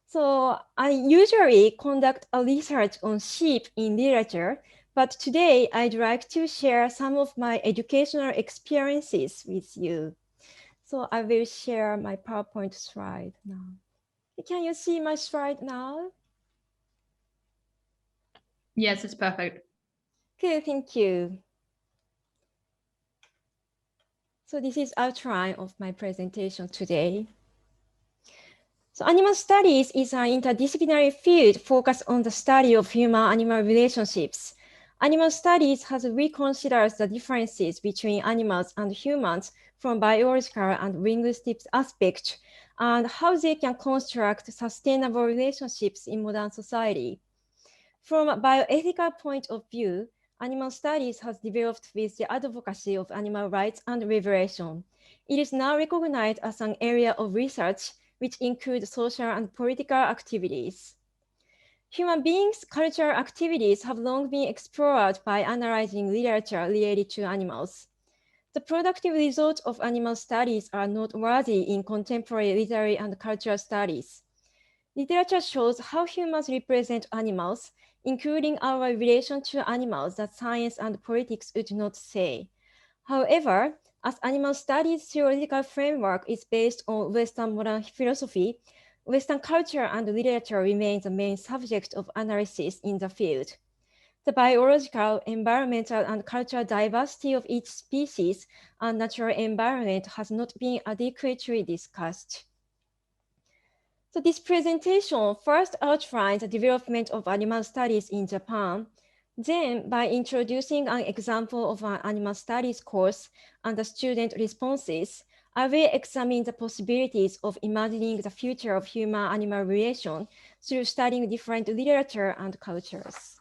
So I usually conduct a research on sheep in literature, but today I'd like to share some of my educational experiences with you. So I will share my PowerPoint slide now. Can you see my slide now? Yes, it's perfect. Okay, thank you. So this is outline of my presentation today. So animal studies is an interdisciplinary field focused on the study of human-animal relationships. Animal studies has reconsidered the differences between animals and humans from biological and linguistic aspects and how they can construct sustainable relationships in modern society. From a bioethical point of view, animal studies has developed with the advocacy of animal rights and liberation. It is now recognized as an area of research which includes social and political activities. Human beings' cultural activities have long been explored by analyzing literature related to animals. The productive results of animal studies are noteworthy in contemporary literary and cultural studies. Literature shows how humans represent animals, including our relation to animals that science and politics would not say. However, as animal studies theoretical framework is based on Western modern philosophy, Western culture and literature remain the main subject of analysis in the field. The biological, environmental, and cultural diversity of each species and natural environment has not been adequately discussed. So this presentation first outlines the development of animal studies in Japan. Then, by introducing an example of an animal studies course and the student responses, I will examine the possibilities of imagining the future of human-animal relation through studying different literature and cultures.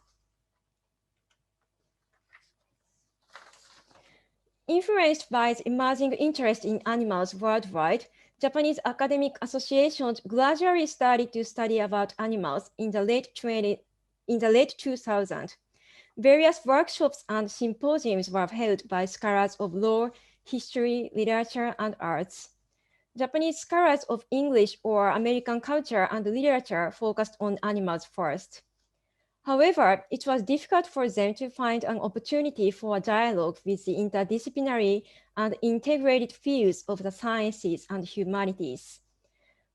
Influenced by the emerging interest in animals worldwide, Japanese academic associations gradually started to study about animals in the late 2000s. Various workshops and symposiums were held by scholars of law, history, literature, and arts. Japanese scholars of English or American culture and literature focused on animals first. However, it was difficult for them to find an opportunity for a dialogue with the interdisciplinary and integrated fields of the sciences and humanities.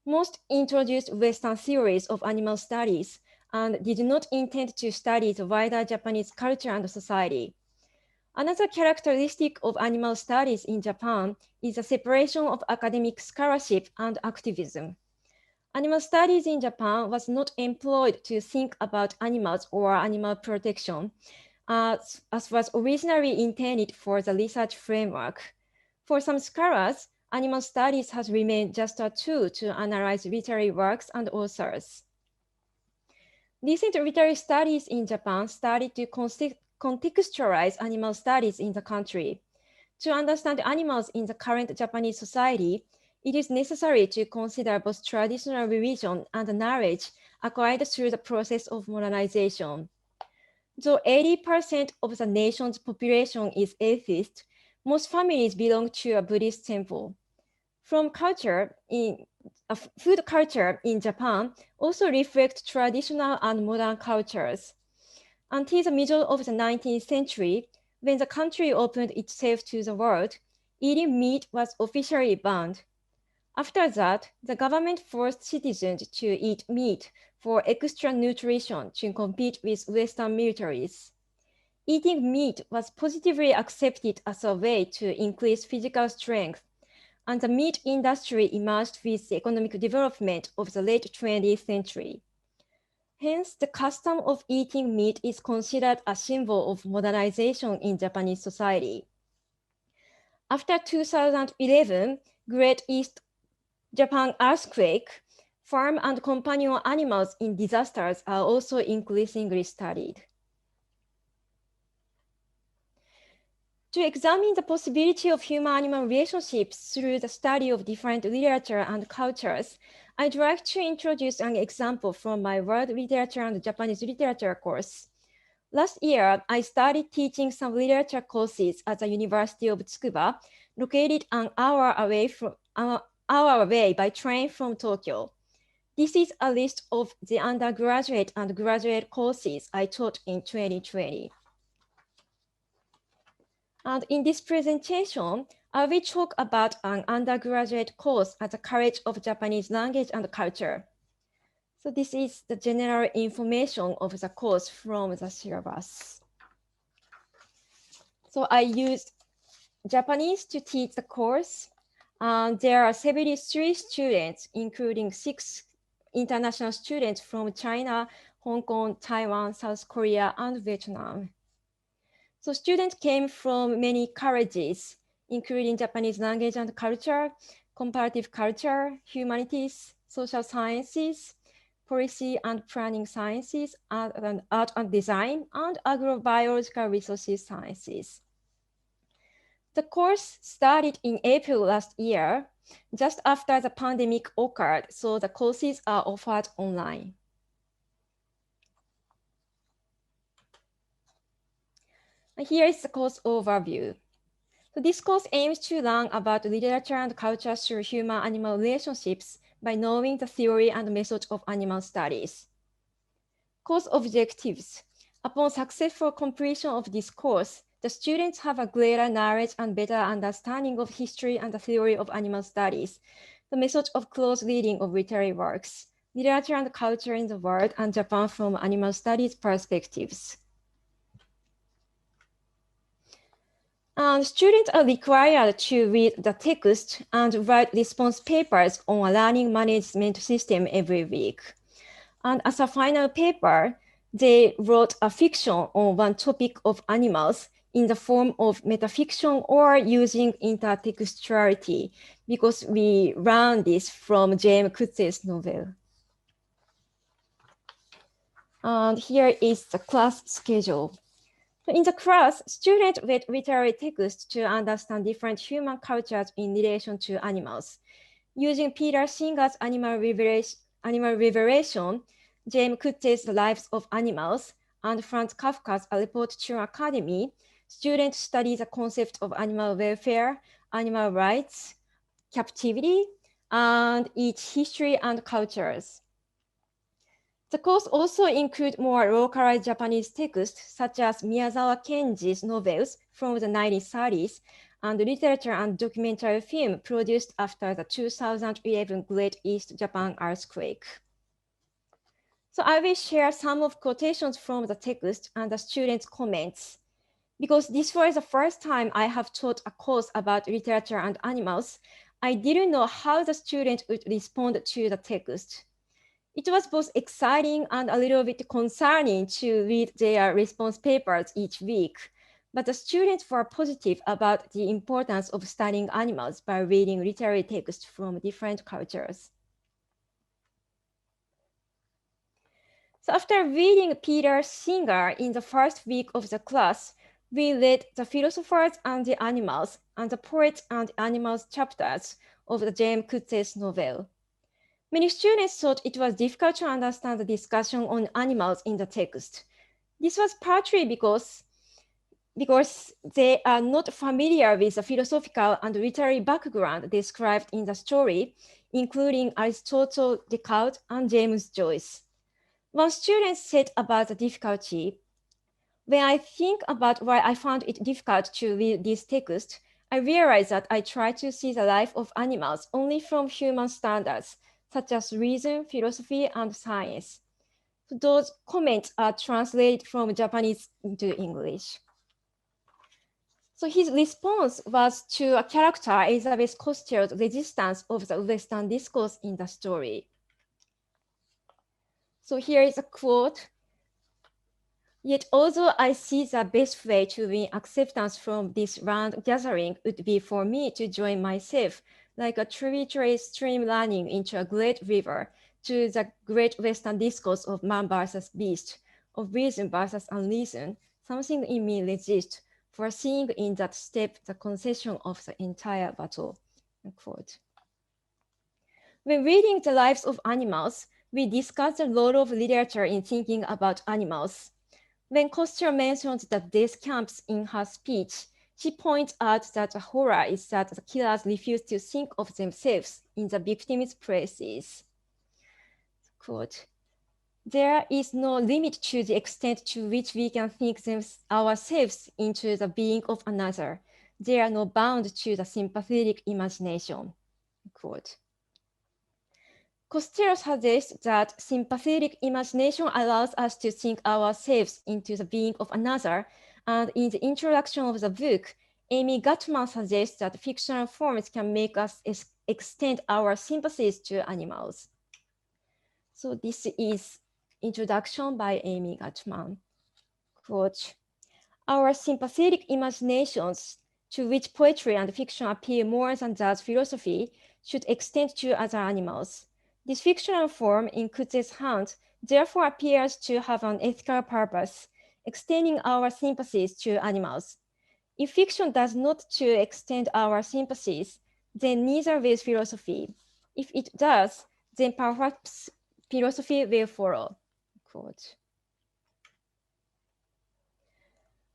Most introduced Western theories of animal studies and did not intend to study the wider Japanese culture and society. Another characteristic of animal studies in Japan is the separation of academic scholarship and activism. Animal studies in Japan was not employed to think about animals or animal protection, as was originally intended for the research framework. For some scholars, animal studies has remained just a tool to analyze literary works and authors. Recent literary studies in Japan started to contextualize animal studies in the country. To understand animals in the current Japanese society, it is necessary to consider both traditional religion and the knowledge acquired through the process of modernization. Though 80% of the nation's population is atheist, most families belong to a Buddhist temple. Food culture in Japan also reflects traditional and modern cultures. Until the middle of the 19th century, when the country opened itself to the world, eating meat was officially banned. After that, the government forced citizens to eat meat for extra nutrition to compete with Western militaries. Eating meat was positively accepted as a way to increase physical strength, and the meat industry emerged with the economic development of the late 20th century. Hence, the custom of eating meat is considered a symbol of modernization in Japanese society. After 2011 Great East Japan earthquake, farm and companion animals in disasters are also increasingly studied. To examine the possibility of human-animal relationships through the study of different literature and cultures, I'd like to introduce an example from my World Literature and Japanese Literature course. Last year, I started teaching some literature courses at the University of Tsukuba, located an hour away by train from Tokyo. This is a list of the undergraduate and graduate courses I taught in 2020. And in this presentation, I will talk about an undergraduate course at the College of Japanese Language and Culture. So this is the general information of the course from the syllabus. So I used Japanese to teach the course. There are 73 students, including 6 international students from China, Hong Kong, Taiwan, South Korea, and Vietnam. So students came from many colleges, including Japanese language and culture, comparative culture, humanities, social sciences, policy and planning sciences, art and design, and agrobiological resources sciences. The course started in April last year, just after the pandemic occurred, so the courses are offered online. Here is the course overview. So this course aims to learn about literature and culture through human-animal relationships by knowing the theory and method of animal studies. Course objectives. Upon successful completion of this course, the students have a greater knowledge and better understanding of history and the theory of animal studies, the method of close reading of literary works, literature and culture in the world and Japan from animal studies perspectives. And students are required to read the text and write response papers on a learning management system every week. And as a final paper, they wrote a fiction on one topic of animals in the form of metafiction or using intertextuality, because we learned this from James Coetzee's novel. And here is the class schedule. In the class, students read literary text to understand different human cultures in relation to animals. Using Peter Singer's Animal Revelation, James Coetzee's Lives of Animals, and Franz Kafka's A Report to Academy, students study the concept of animal welfare, animal rights, captivity, and its history and cultures. The course also includes more localized Japanese texts, such as Miyazawa Kenji's novels from the 1930s and literature and documentary film produced after the 2011 Great East Japan earthquake. So I will share some of quotations from the text and the students' comments. Because this was the first time I have taught a course about literature and animals, I didn't know how the students would respond to the text. It was both exciting and a little bit concerning to read their response papers each week, but the students were positive about the importance of studying animals by reading literary texts from different cultures. So after reading Peter Singer in the first week of the class, we read The Philosophers and the Animals and the Poets and Animals chapters of the James Coetzee's novel. Many students thought it was difficult to understand the discussion on animals in the text. This was partly because they are not familiar with the philosophical and literary background described in the story, including Aristotle, Descartes, and James Joyce. One student said about the difficulty, "When I think about why I found it difficult to read this text, I realize that I try to see the life of animals only from human standards, such as reason, philosophy, and science." So those comments are translated from Japanese into English. So his response was to a character, Elizabeth Costell's resistance of the Western discourse in the story. So here is a quote. "Yet although I see the best way to win acceptance from this round gathering would be for me to join myself like a tributary stream running into a great river to the great Western discourse of man versus beast, of reason versus unreason, something in me resists, foreseeing in that step the concession of the entire battle." Unquote. When reading the lives of animals, we discuss the role of literature in thinking about animals. When Costell mentions the death camps in her speech, she points out that the horror is that the killers refuse to think of themselves in the victims' places. quote, there is no limit to the extent to which we can think ourselves into the being of another. There are no bounds to the sympathetic imagination. Quote. Costello suggests that sympathetic imagination allows us to think ourselves into the being of another, and in the introduction of the book, Amy Gutman suggests that fictional forms can make us extend our sympathies to animals. So this is introduction by Amy Gutman. Quote, our sympathetic imaginations, to which poetry and fiction appeal more than does philosophy, should extend to other animals. This fictional form in Kuze's hand therefore appears to have an ethical purpose, extending our sympathies to animals. If fiction does not to extend our sympathies, then neither will philosophy. If it does, then perhaps philosophy will follow. Quote.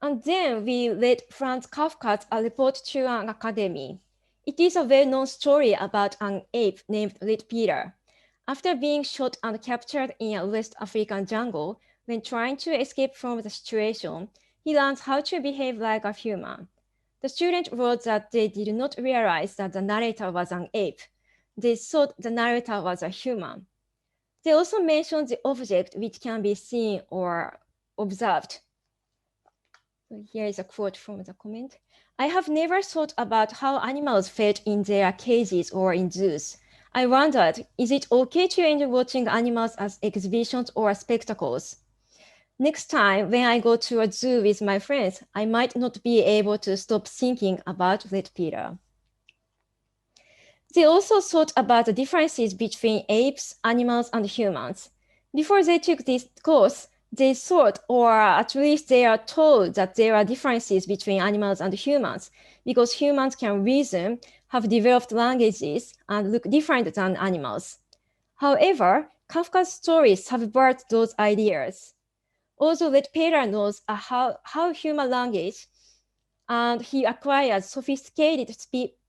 And then we read Franz Kafka's A Report to an Academy. It is a well-known story about an ape named Red Peter. After being shot and captured in a West African jungle, when trying to escape from the situation, he learns how to behave like a human. The student wrote that they did not realize that the narrator was an ape. They thought the narrator was a human. They also mentioned the object which can be seen or observed. So here is a quote from the comment. I have never thought about how animals felt in their cages or in zoos. I wondered, is it okay to enjoy watching animals as exhibitions or spectacles? Next time, when I go to a zoo with my friends, I might not be able to stop thinking about Red Peter. They also thought about the differences between apes, animals, and humans. Before they took this course, they thought, or at least they are told, that there are differences between animals and humans because humans can reason, have developed languages, and look different than animals. However, Kafka's stories subvert those ideas. Also, Red Peter knows how human language, and he acquires sophisticated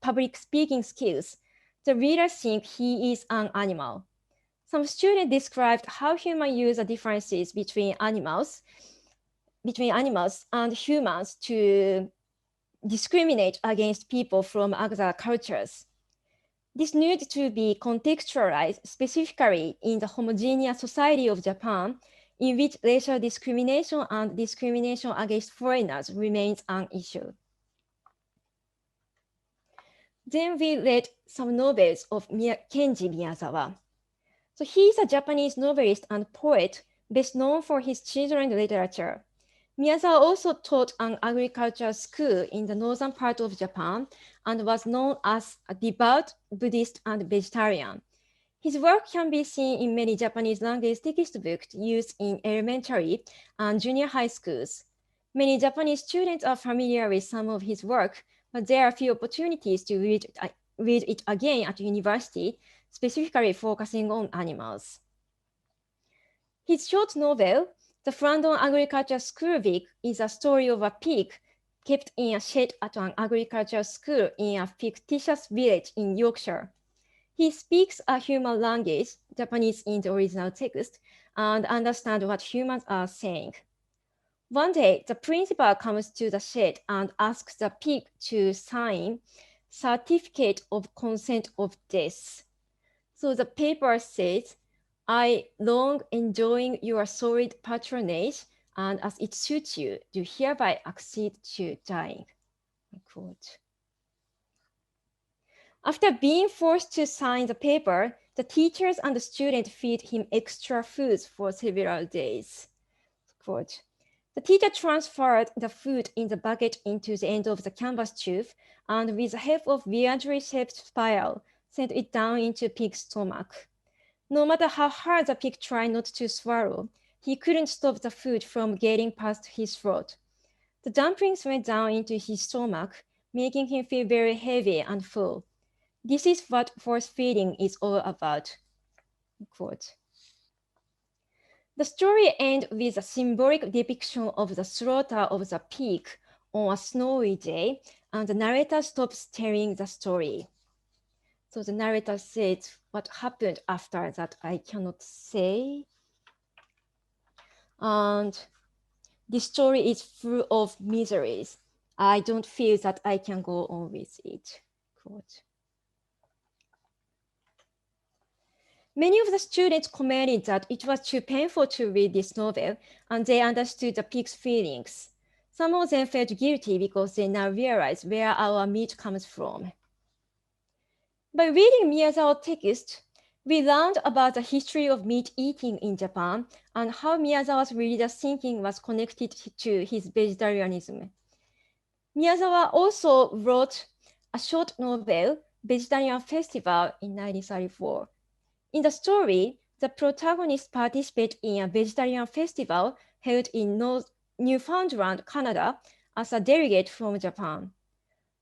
public speaking skills. The reader thinks he is an animal. Some students described how humans use the differences between animals and humans to discriminate against people from other cultures. This needs to be contextualized specifically in the homogeneous society of Japan, in which racial discrimination and discrimination against foreigners remains an issue. Then we read some novels of Kenji Miyazawa. So he is a Japanese novelist and poet, best known for his children's literature. Miyazawa also taught an agricultural school in the northern part of Japan and was known as a devout Buddhist and vegetarian. His work can be seen in many Japanese language textbooks used in elementary and junior high schools. Many Japanese students are familiar with some of his work, but there are few opportunities to read it again at university, specifically focusing on animals. His short novel, The Flandon Agricultural School Week, is a story of a pig kept in a shed at an agricultural school in a fictitious village in Yorkshire. He speaks a human language, Japanese in the original text, and understands what humans are saying. One day, the principal comes to the shed and asks the pig to sign certificate of consent of death. So the paper says, I long enjoying your solid patronage, and as it suits you, do hereby accede to dying. Quote. After being forced to sign the paper, the teachers and the students feed him extra foods for several days. Quote. The teacher transferred the food in the bucket into the end of the canvas tube, and with the help of weirdly shaped spiral, sent it down into pig's stomach. No matter how hard the pig tried not to swallow, he couldn't stop the food from getting past his throat. The dumplings went down into his stomach, making him feel very heavy and full. This is what force feeding is all about. Quote. The story ends with a symbolic depiction of the slaughter of the pig on a snowy day, and the narrator stops telling the story. So So the narrator says what happened after that I cannot say. And this story is full of miseries. I don't feel that I can go on with it. Quote. Many of the students commented that it was too painful to read this novel, and they understood the pig's feelings. Some of them felt guilty because they now realize where our meat comes from. By reading Miyazawa's text, we learned about the history of meat eating in Japan and how Miyazawa's religious thinking was connected to his vegetarianism. Miyazawa also wrote a short novel, Vegetarian Festival, in 1934. In the story, the protagonist participates in a vegetarian festival held in Newfoundland, Canada, as a delegate from Japan.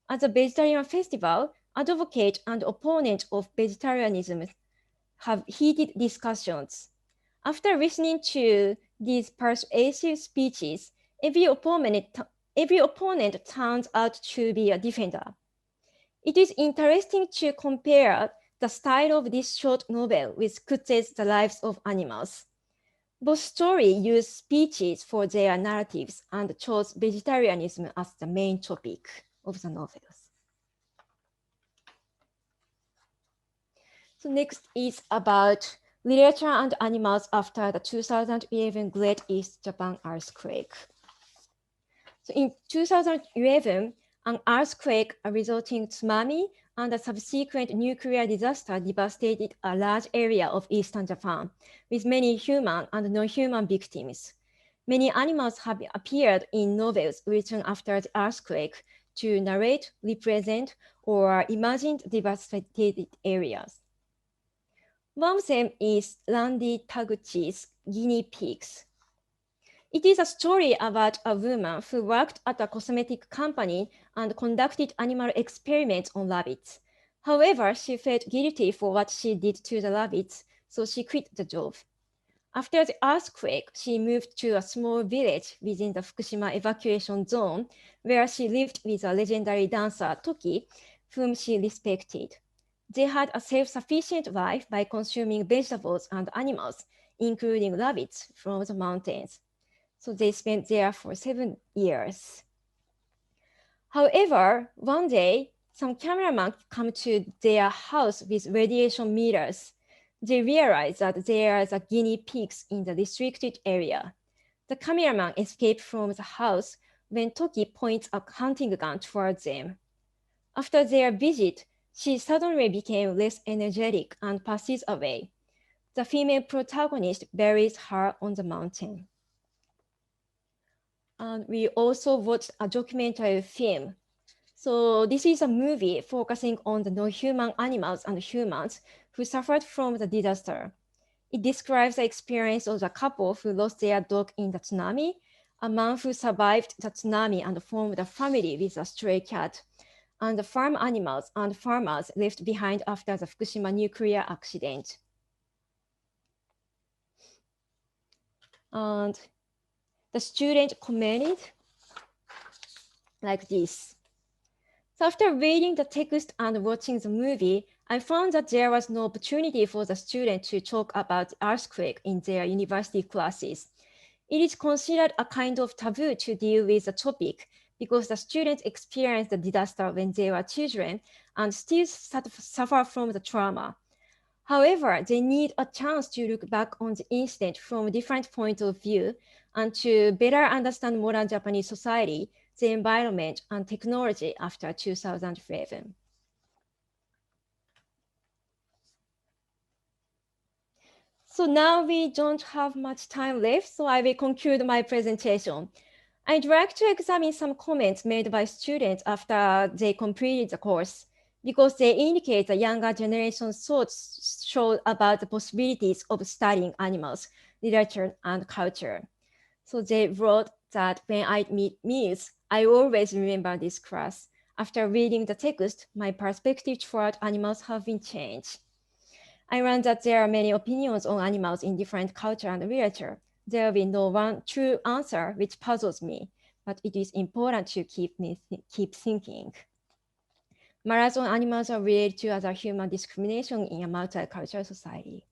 At the vegetarian festival, advocates and opponents of vegetarianism have heated discussions. After listening to these persuasive speeches, every opponent turns out to be a defender. It is interesting to compare the style of this short novel with Kutze's The Lives of Animals. Both stories use speeches for their narratives and chose vegetarianism as the main topic of the novels. So next is about literature and animals after the 2011 Great East Japan earthquake. So in 2011, an earthquake, a resulting tsunami, and a subsequent nuclear disaster devastated a large area of eastern Japan, with many human and non-human victims. Many animals have appeared in novels written after the earthquake to narrate, represent, or imagine devastated areas. One of them is Randy Taguchi's Guinea Pigs. It is a story about a woman who worked at a cosmetic company and conducted animal experiments on rabbits. However, she felt guilty for what she did to the rabbits, so she quit the job. After the earthquake, she moved to a small village within the Fukushima evacuation zone, where she lived with a legendary dancer, Toki, whom she respected. They had a self-sufficient life by consuming vegetables and animals, including rabbits from the mountains. So they spent there for 7 years. However, one day, some cameramen come to their house with radiation meters. They realize that there are guinea pigs in the restricted area. The cameraman escaped from the house when Toki points a hunting gun towards them. After their visit, she suddenly became less energetic and passes away. The female protagonist buries her on the mountain. And we also watched a documentary film. So this is a movie focusing on the non-human animals and humans who suffered from the disaster. It describes the experience of the couple who lost their dog in the tsunami, a man who survived the tsunami and formed a family with a stray cat, and the farm animals and farmers left behind after the Fukushima nuclear accident. And the student commented like this. So after reading the text and watching the movie, I found that there was no opportunity for the student to talk about the earthquake in their university classes. It is considered a kind of taboo to deal with the topic because the students experienced the disaster when they were children and still suffer from the trauma. However, they need a chance to look back on the incident from a different point of view and to better understand modern Japanese society, the environment, and technology after 2011. So now we don't have much time left, so I will conclude my presentation. I'd like to examine some comments made by students after they completed the course, because they indicate the younger generation's thoughts show about the possibilities of studying animals, literature, and culture. So they wrote that when I meet meals, I always remember this class. After reading the text, my perspective toward animals have been changed. I learned that there are many opinions on animals in different culture and literature. There will be no one true answer, which puzzles me, but it is important to keep thinking. Marathon animals are related to other human discrimination in a multicultural society.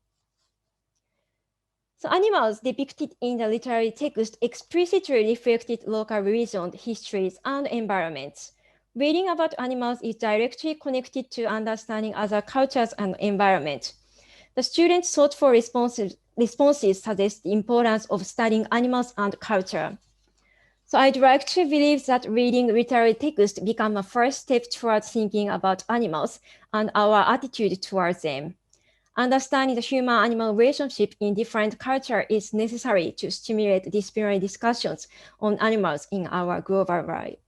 So animals depicted in the literary text explicitly reflected local religions, histories, and environments. Reading about animals is directly connected to understanding other cultures and environments. The students' thoughtful responses suggest the importance of studying animals and culture. So I'd like to believe that reading literary text become a first step towards thinking about animals and our attitude towards them. Understanding the human-animal relationship in different cultures is necessary to stimulate disciplinary discussions on animals in our globalized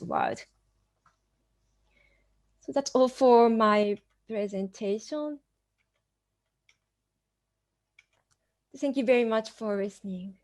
world. So that's all for my presentation. Thank you very much for listening.